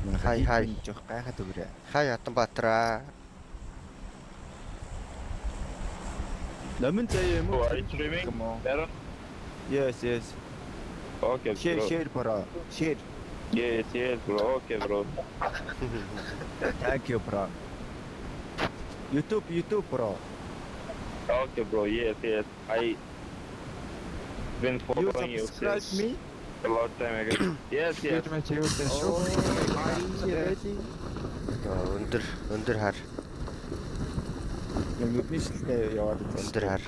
Хай. Жоох гайхаад өгөрэй. Хай Атанбаатараа. Номын заяа юм уу? Are you streaming? Come on. Better? Yes. Okay, bro. Share bro. Share. Yes, bro. Okay, bro. Thank you bro. YouTube bro. Okay, bro. Yes. I been You following you subscribe since me? a long time ago. Yes. Өндөр хар. Нүдний шилтэй яваад Өндөр хар.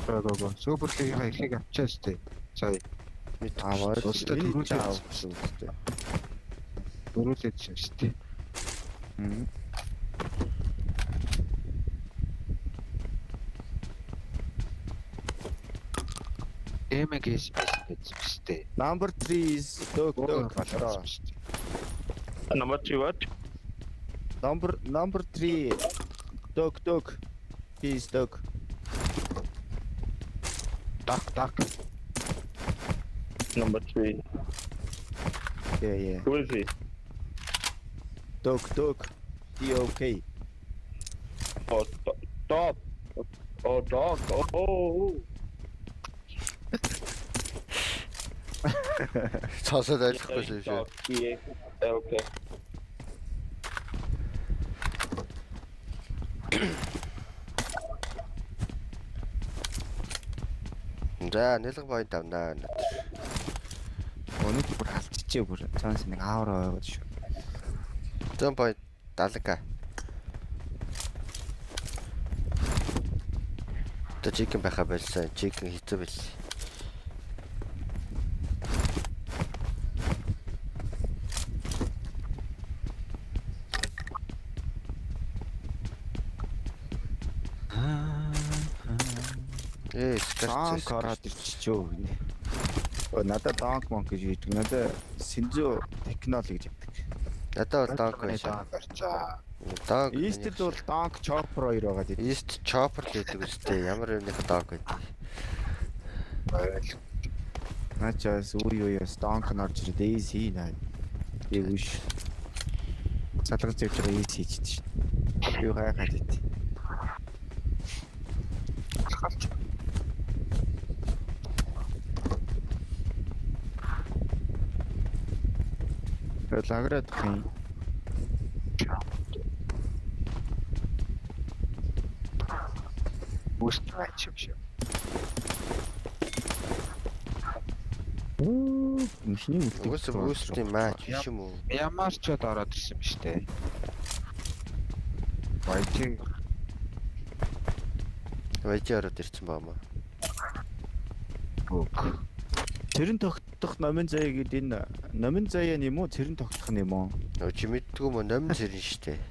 Гоо. Суперлигийн ихийг авчаа штэ. Сая. аваад Устдад авсан төрүүлээд үстэй. төрүүлээд штэ. Эмэгээс бичсэн. Number 3 is dog болоо. Number 3 what? Number 3 dog. He is dog. Так. Number 3. Yeah. Who is he? Dog. D-O-K. Oh, top. Oh, dog. Oh. Цаасаад ойлгохгүй шүү. Dog. Yeah. Okay. За, нэлэг point авнаа. Өнөд бүр алдчихжээ бүр. Цаанаас нэг аавраа байгаад шүү. 100 point 70к. Тэ чикен байха байлсан. Чикен хийцээ бил. Танк ороод ирчихөө гинэ. Надад танк монк гэж хэлдэг. Надад Синзо технологи гэдэг. Надад бол танк байсан. Танк. East-д бол танк chopper 2 байгаа гэдэг. East chopper гэдэг үстэй. Ямар юмных танк байдаг. Начаас үе танк нарч ирээд AC наа. Ягш. Салгаж явж байгаа AC хийчихдээ шин. Юу хайхаад ит. Лаграад хин. Бууст байж юм шиг. Мишний үлдээ. Үстийн матч биш юм уу? Ямар ч чод ороод ирсэн биз дээ. Вайти ороод ирсэн баамаа. Цэрэн тогтдох номын заяа гэдэг энэ номын заяа юм уу? Цэрэн тогтдох юм уу? Чи мэддгүй мө номын цэрэн штэ.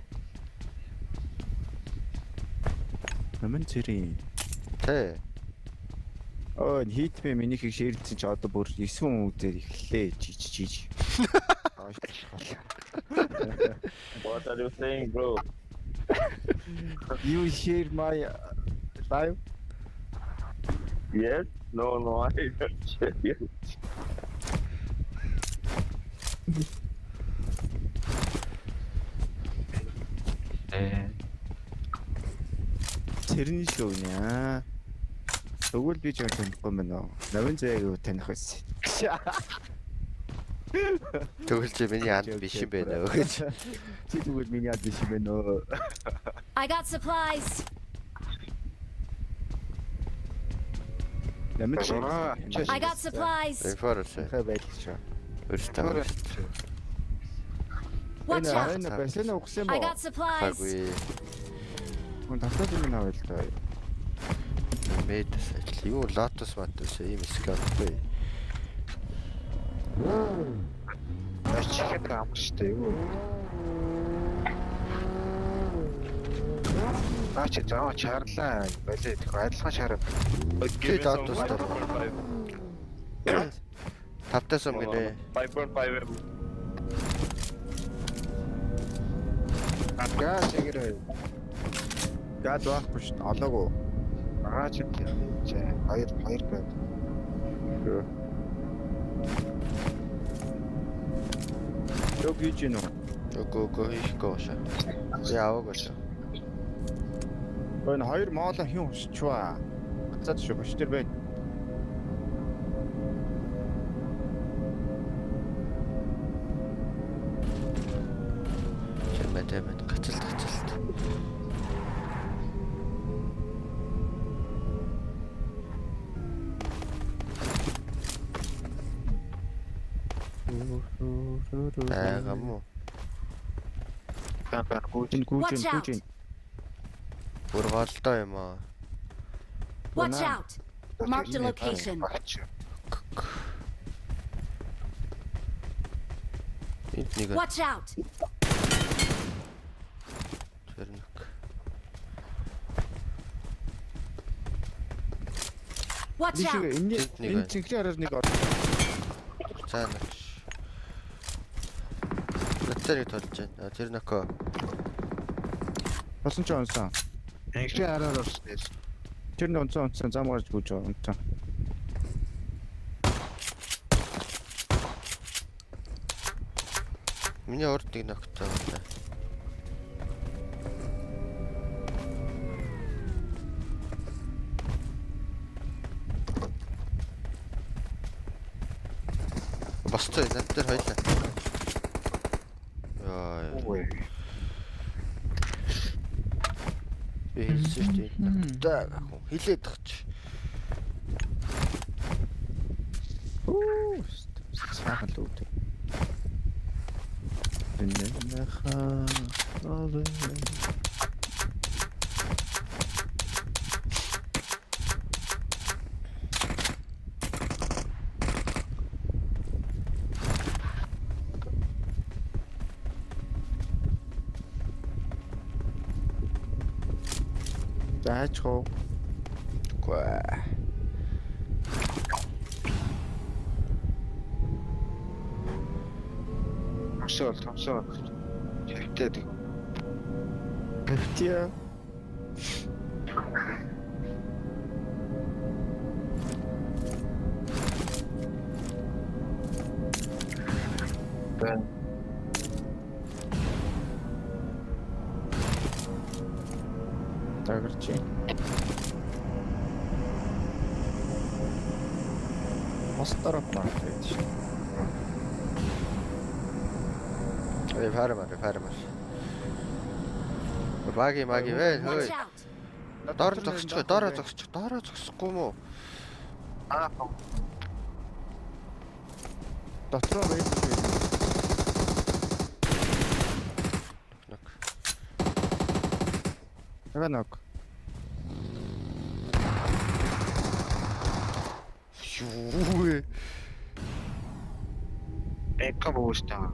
Номын цэрэн. Тэ. Хитмэ минийхийг шеэрлсэн чи одоо бүр 9 хүн үзээр эхлэе. Жиж. What are you saying, bro? You share my live? Yes? No, I don't share you. Цэрэн шүү нэ. Тэгвэл би ч юм танихгүй мэнэ. Новын заяаг таних байсан. Тэгвэл чи миний анд биш юм байна уу гэж. Чи тэгвэл миний анд биш юм байна уу? I got supplies. Намайг I got supplies. Информац. байлаа. Өөртөө. Watch out. Энэ бэсэн ухсан I боо. got supplies. Хаггүй. Хүн татаад юм аа л даа. Мэдээс ажил. Юу лотос матус ийм скаптэй. Ачихэд амгштай юу? Ачи заа чарлаа. Болоо их адилхан шарав. Give me some Dot 5.5. Тавтаа сум гинэ. 5.5. Ага чигэр. Гад байхгүй шин олоогүй. Аа ч юм. Хоёр байд. Өг хийж гинөө. Үгүй хийхгүй шээ. Яаваг шээ. Энэ хоёр мооло хин усчваа. Гацаад шүү биш тэр байна. Чимэдэмэд гацалт. Гамуу. Бан Гүүжин. Бүр голдоо юм аа. Watch out. Marked a location. Энд нэг Watch out. тэрнэг. Watch out. Энэ цэнхлийн араар нэг За нэг. Натэрийг толж байна. Тэр нөкө. болсон ч онсон. Инхлээ араар орсон. Тэр нэг онсон зам гарч гүйж байгаа онсон. Миний урд нэг нөктэй байна. Бостой натэр хоёлаа. Ой. Бистэй. Даа хилээд тахч. Сайхан л үүд. Энэха авэ. Заач хоо. Гүй. Томсоо. Хэрэгтэй. Хэвтия. Бан. Тагарч. Мостор апарт шүү. Фармар. Баги вэ. Watch out. Доор зогсохгүй мó. Дотроо байдаг. Эвэнок. Юу. Эка боостаа.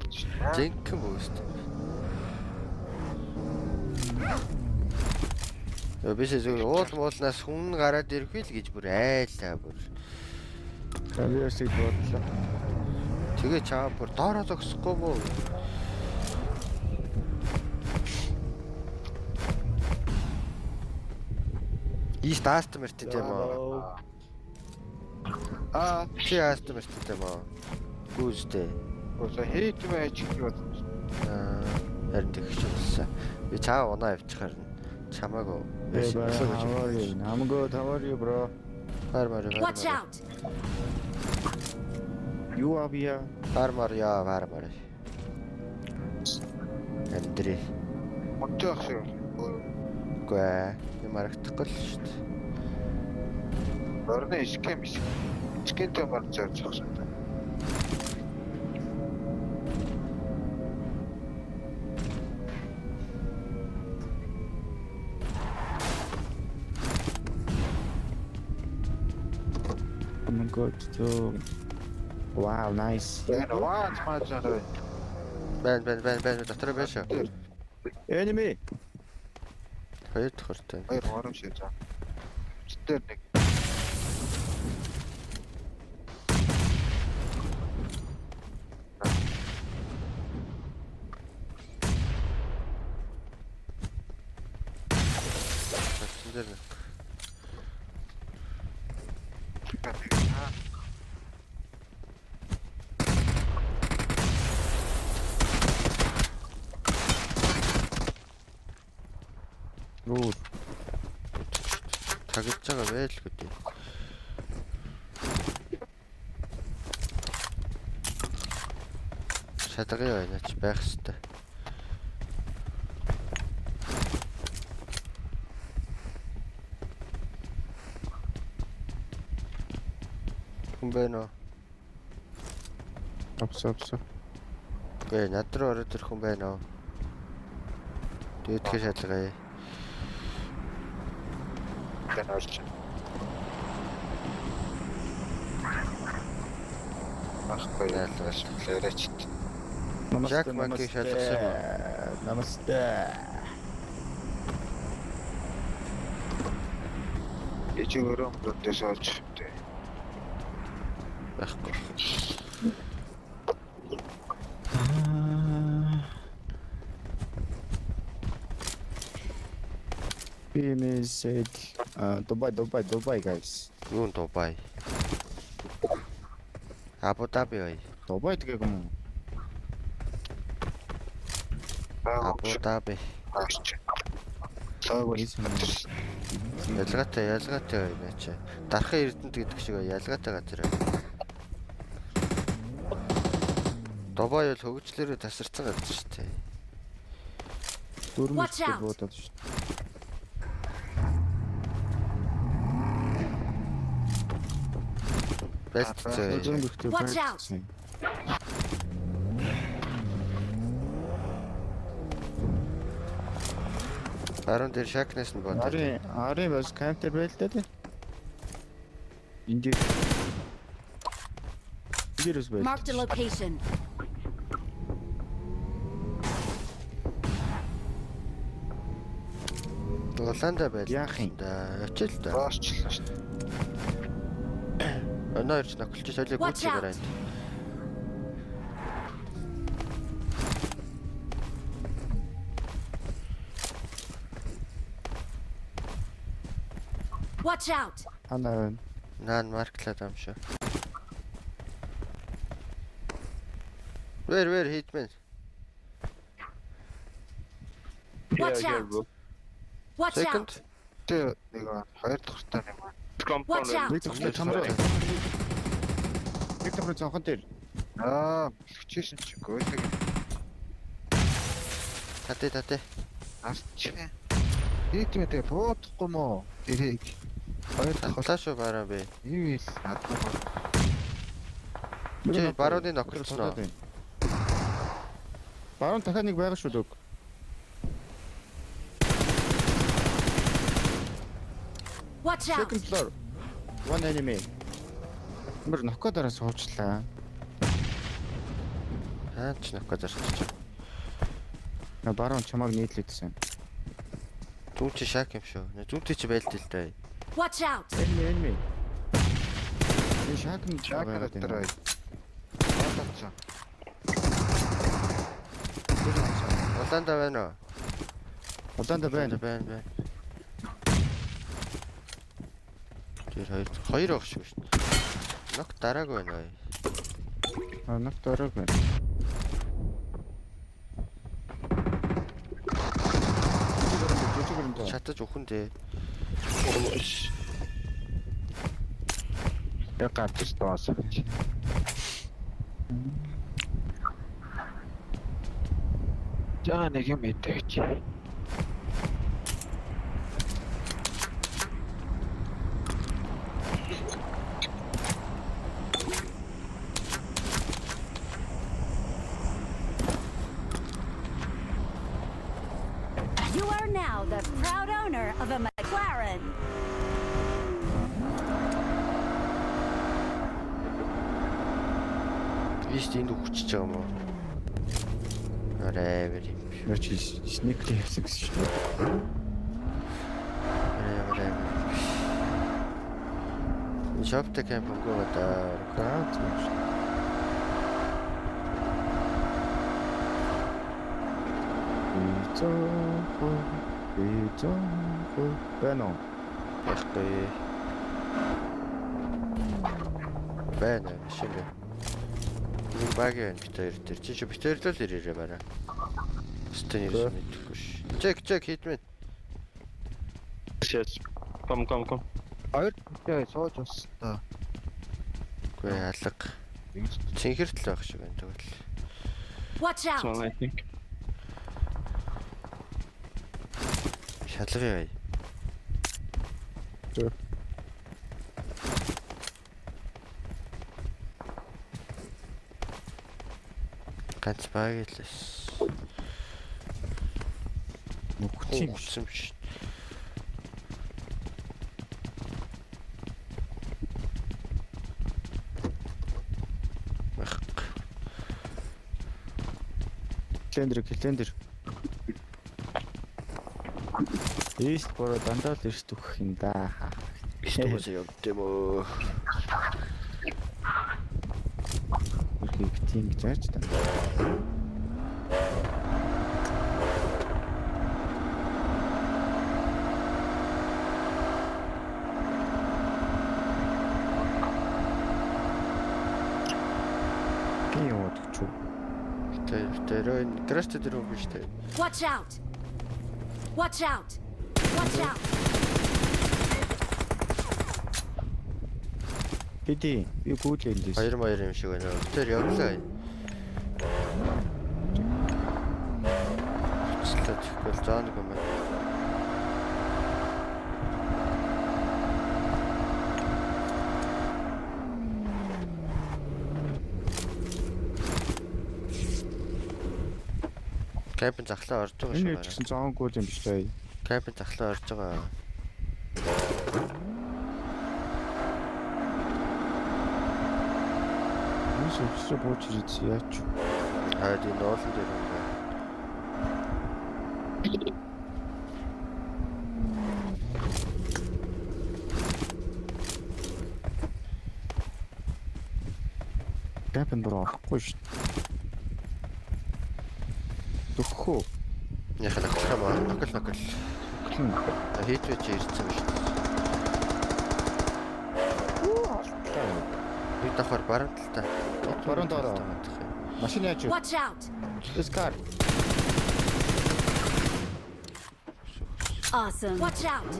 Зэнкэн бөөст. Биш зүгээр уулнаас хүн гараад ирэхгүй л гэж бүр айлаа бүр. Тавиасыг бодлоо. Тэгээ чаа бүр доороо зогсохгүй мó. East Aston-Martin тийм аа. Чи Aston-Martin тийм аа. Гүйжтэй. Өөсөө хейт байж гивэл Харин тэгэж болсон. Би чаа унаа авчих харна. Чамаагүй. I'm good. How are you, bro? Фармар. Watch out. You are here. Фармар. Эндри. Монтоох шүү. Гүй. Ямархдахгүй л шүү дээ. Орны скэнтэй марч зогсох шүү. I'm good too. Wow, nice. Ваач маачаа. Бэн дотор байж. Enemy. Хоёр дахортой. Хоёр хором шиг заа. Цэдэр нэг. Цэдэр нэг. Руу. Тагж байгаа байлгүй дээ. Шатгаан байна ч байх хэвээр. Хүн байна уу? Авсаа. Гэ над руу ороод ирэх хүн байна уу? Тэгээд тэр шалгая. Тэн олж. Ахгүй яалгаш лээрэч. Жак Маки шалгасан юм уу? Намасте. Ичигөрөө дэс олж тэ. Байхгүй. Бимээ said Dubai guys. Юу Дубай? Абу Даби бай. Dubai тэгээ юм. Абу Даби. Аач. Саагүй. Ялгаатай байна чи. Дархан Эрдэнэт гэдэг шиг ялгаатай газар. Дубай бол хөгжлөөрөө тасарсан газар шүү дээ. Watch Дөрмөстэй out. буудаад шүү. Бэлтцээ. Зөндөхтэй Watch out. байсан. Баруун дээр шакнес нь бодоо. Ари бас камтер байлтаа тий. Энд Вирус байл. Marked a location. Голландаа байл. Яах юм? Очил да. Баасчлаа шүү. Өнөөдөр ч нөхөлч солиог Watch out. үүсгээрэй. Watch out. Ханаа Наан марклаад юм шүү. Where hitman? Watch Here, out. bro. Watch Second. out. Тэ нэг хоёр дахь таа юм аа. Compound. Watch out. нэг зөвхөн чамраа. Нэг төмөр цонхон дээр. Хичээсэн чи гойдаг. Татэ. Арч. Нийтмэтэй буудахгүй мó. Тэрийг хоёр дахь Хатаа шүү бараа бэ. юу ил надад. Чи барууны нөхөрснөө. Баруун дахиад нэг байгаа шүү дөг. Watch out. Second floor. One enemy. Мөр нохко дараа суучлаа. Хаач нөхөд зарчиж. На баруун чамааг нийтлээдсэн. Түн чи шак юм шүү. Зүнтэй чи байлт л дээ. Watch out. Enemy. Энэ шаакн Чакара байгаа дээр. дээ. Баатацсан. Голландаа байна уу? Улаанда байна. Байна. Тэр хоёр байх шүү шүү. Нөх дараагүй байна уу? Нэг дөрөв байна. Чатаж өхөн дээ. Яг гартс тоос. Жаа нэг юм идэж. You are now the proud owner of a McLaren. Вист энд үхчихэж байгаа юм уу? Арай бэр юм. Яч сникли явсан гэсэн шүү дээ. Арай. Шоптэй кемп өнгөө даа. Гац маш. Бицоо байна уу? Яхтэй. Байна шинэ. Нэг багийн битээр дээр чи битээр л ирээрээ бараа. Стэн ирсэн мэдэхгүй ш. Чек hitman. Yes. Come. Хоёр тэгээ сууж бас та. Үгүй алга. Цэнхэртэл байх шиг байна тэгвэл. Watch This one, out! I think. Шалгая. Зөв. Ганц баг лээс. Нүхчих юм. Утсан биш. Календар. Эст бороо дандаа л эрт өгөх юм да. Истогоос явдэмөө. Үргийг тийм гэж яаж та. Киот чуу. Тэр энэ грэст дээр үг биш үү? Watch out! Watch out! Watch out! Биди би гүйлээ энэ. Хоёр юм шиг байна. Тэр явлаа. Цэцлээ тэгвэл заан юм байна. Капин захлаа орж байгаа Энэ шүү. ч гэсэн зоонгүй юм биш үү? Капин захлаа орж байгаа. Өсөж бууж ирээд яач. Хаад энэ уулан дээр юм байна. Капен дөрөв авахгүй шүү. Төхөө. Яхаа нөхөх юм аа. Нөхөл. Хин. Хийтвэж ирсэн шүү. Би давхар барамталтай. Баруун дороо. Машин яаж вэ? Watch out! This car. Awesome! Watch out!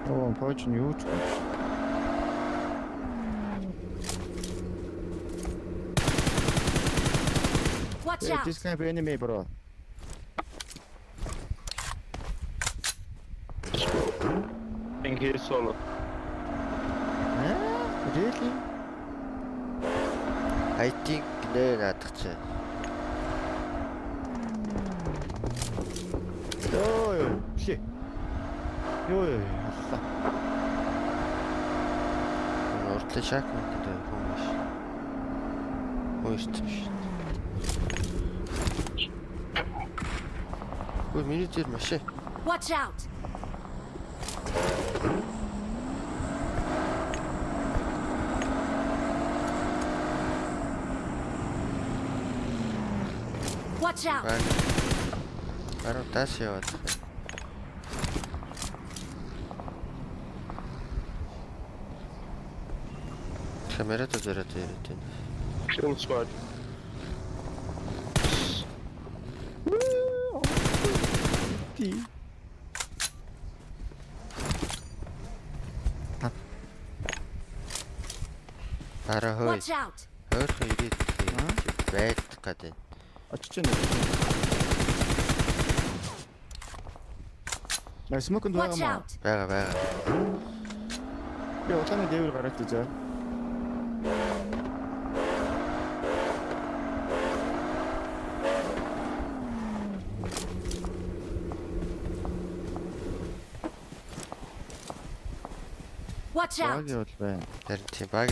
Оо, пооч нь юу ч юм. Watch Hey, out! this kind of enemy, bro. I think he's solo. Really? I think нэ наадах чи. Ёо, ши. Ёо, аллаа. Уртлын шак гэдэг хүмүүс. Хөөс биш. Ой, миний дээр машин. Watch out! Watch out! Баруун таас яваад байна. Камерат үзэрээд ирээд байна. Kill squad. Ти. Ара хой. Watch out! Хойрхон ирээд байлдах гэдэг. Очиж байна. На смоконд Watch байгаа маа. out! Бага. Би утааны дээвэр гараад үзээ. Watch out! Яг явал байна. Харин тийм баг.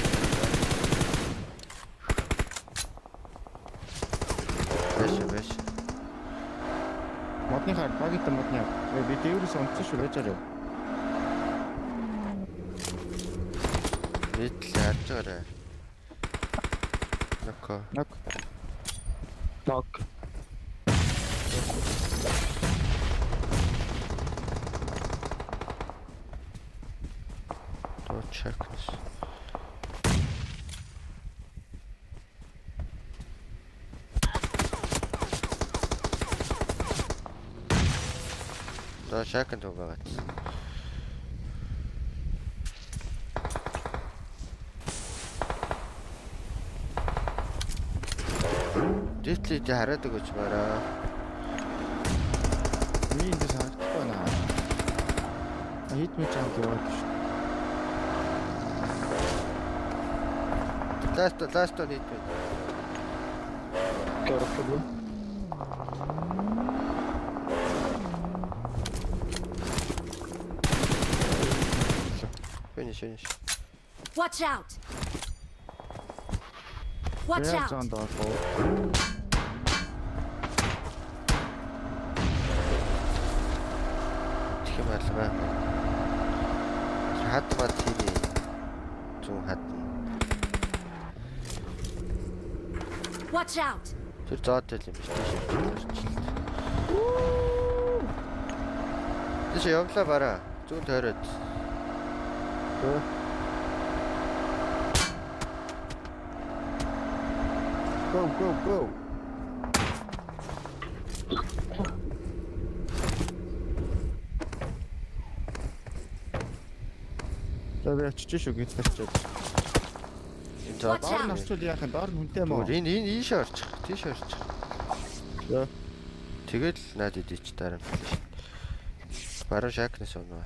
Бэш. Модны хар, багийнхан модны. Би дээврээс онцсон шүү байжаарай. Нийтлээ харж байгаарай. Нөкө. Нок. Knock. Тоо чекнес. За шакент байгаа. Дэвтлээ хараад өгөөч бараа. Миний энэ санагдахгүй байна. Хит мэт чам яваад ш. Last on hit. Careful. Finish. Watch out! Watch Яа out! зонд орох. Тэх юм алгаа. Хад бат хийе. Зүүн хад. Watch out! Тэр зоотой л юм биш тийш. Тийш явлаа бараа. Зүүн тойроод. Go. За би очиж шүү гэж тарчаад. Энэ зоо. Watch Доор out! нь орчвол яах вэ? Доор нь хүнтэй мó. Энэ ийш орчих. Тийш орчих. За. Тэгэл наад идэж дараа нь шүү. Баруун шакнес оноо.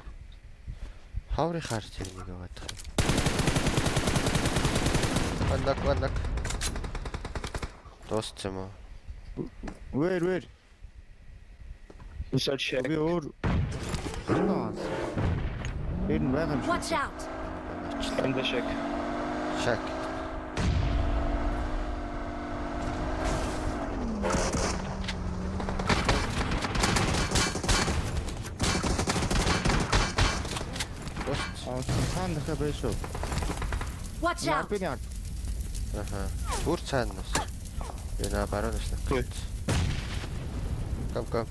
Хаврын хар зэрэг нэг яваад байгаа. Вандаг. Дууссан юм уу? Where? Inside shack. Би өөр. Энэ байгаа юм шиг. Watch out! In the shack. Шак. Цаан дахиад байж шүү. Watch out! Би яа. Аха. Түр цаанаас. Яна баруунаас Good. Кам.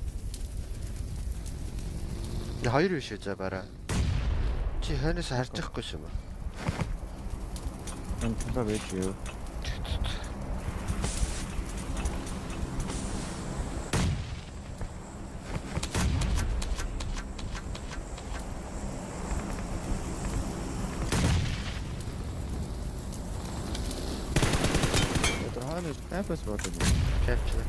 Я хоёр биш үү за бараа. Чи хойноос харж байхгүй юм уу? Энэ тулаа байж юу. Хаана кемпс бодож байна. Капчна.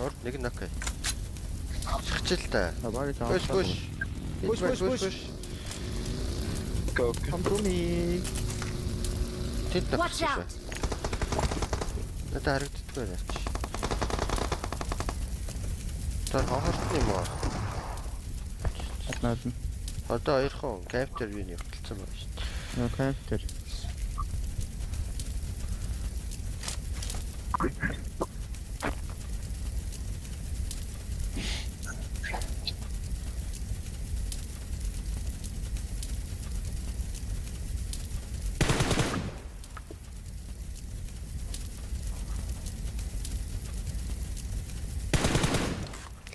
Орд нэг нокай. Шахчил та. Бари таа. Push. Go. Come to me. Тэд Watch нокай. out! Надад харагддаггүй байна чи. Тэр хохорт юм уу? Наад. Одоо 2хан каптер юу нэг хөлцсөн байна шүү. Нөө кемптер.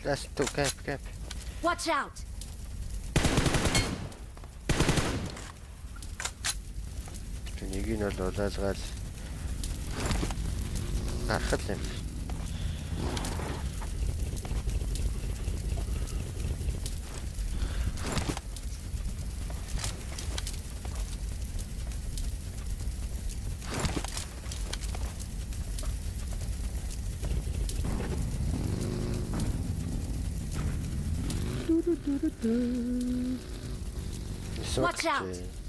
Last two cap. Watch out! Нэг нь бол улаазгаал гарах л юм. Watch out.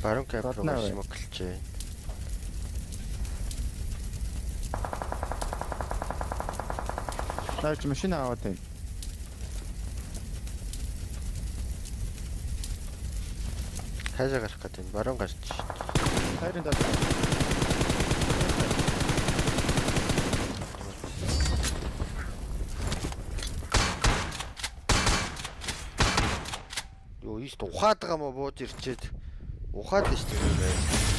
Баруун кап руу Гаднаа бай. смоклж байна. Наач машин аваад байна. Хайжаа гарах гэдэг юм. Баруун гарч. Хайрын даа. Юу ийст ухаад байгаа мó бууж ирчээд ухаад л шүү дээ.